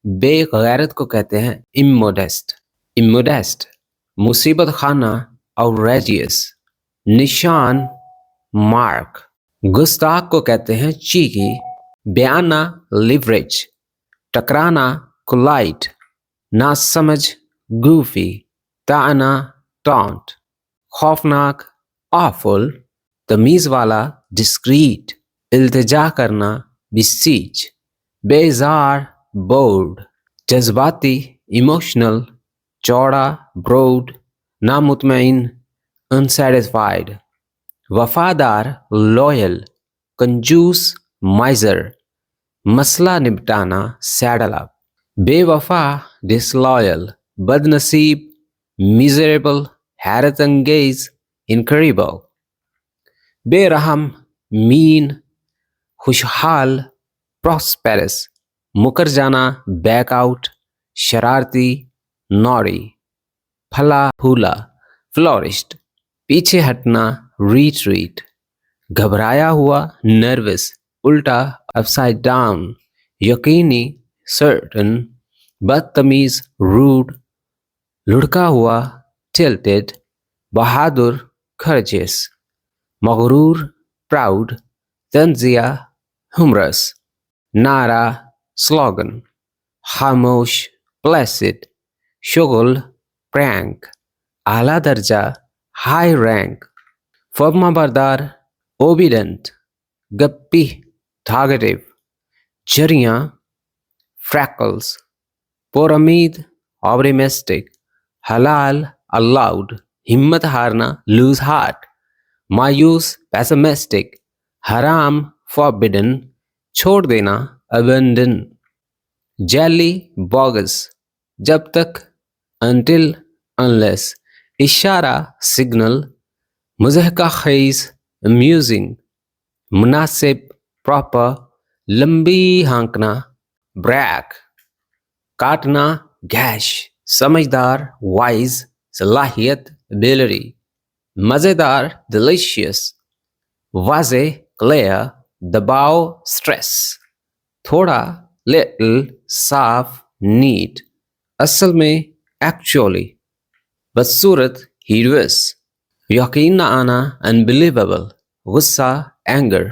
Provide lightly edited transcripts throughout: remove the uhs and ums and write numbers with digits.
बेगैरत को कहते हैं इमोडेस्ट। इमोडेस्ट मुसीबत खाना आउटरेजियस। निशान मार्क। गुस्ताख को कहते हैं चीकी। बयाना लिवरेज। टकराना कोलाइट। नासमझ गूफी। ताना टॉन्ट। खौफनाक ऑफुल। तमीज वाला डिस्क्रीट। इल्तिजा करना बिसीच। बेजार बोर्ड। जज्बाती इमोशनल। चौड़ा ब्रॉड। नामुतमईन अनसेटिस्फाइड। वफादार लॉयल। कंजूस माइजर। मसला निपटाना सैडल अप। बेवफा डिसलॉयल। बदनसीब मिजरेबल हैरत अंगेज इनक्रेडिबल। बेरहम मीन खुशहाल प्रॉस्पेरस। मुकर जाना बैकआउट। शरारती नॉरी। फला फूला फ्लोरिस्ट। पीछे हटना रिट्रीट। घबराया हुआ नर्वस। उल्टा अपसाइड डाउन। यकीनी सर्टन। बदतमीज रूड। लुढ़का हुआ टिल्टेड। बहादुर खर्जेस। मगरूर प्राउड। तंजिया humorous। नारा स्लोगन। खामोश प्लेसिड। शुगल प्रैंक। आला दर्जा हाई रैंक। फर्मा बरदार ओबिडेंट। गप्पी टारगेटिव। जरियां फ्रैकल्स। पुरमीद ऑब्टिमिस्टिक। हलाल अलाउड। हिम्मत हारना लूज हार्ट। मायूस पेसिमिस्टिक। हराम फॉरबिडन। छोड़ देना अबंडन। Jelly bogus. जब तक until unless। इशारा सिग्नल। मुज़हका खेज amusing। मुनासिब प्रॉपर। लंबी हाँकना ब्रैक। काटना गैश। समझदार वाइज। सलाहियत एबिलिटी। मज़ेदार डिलीशियस। वाज़े क्लियर। दबाव स्ट्रेस। थोड़ा लिटिल साफ नीट। असल में एक्चुअली। बदसूरत हीरोस। यकीन न आना अनबिलीवेबल। गुस्सा एंगर।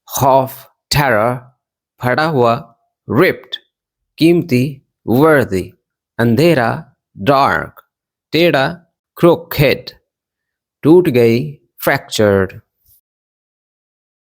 खौफ टेरर। फटा हुआ रिप्ड। कीमती वर्दी। अंधेरा डार्क। टेढ़ा क्रोकेड। टूट गई फ्रैक्चर्ड।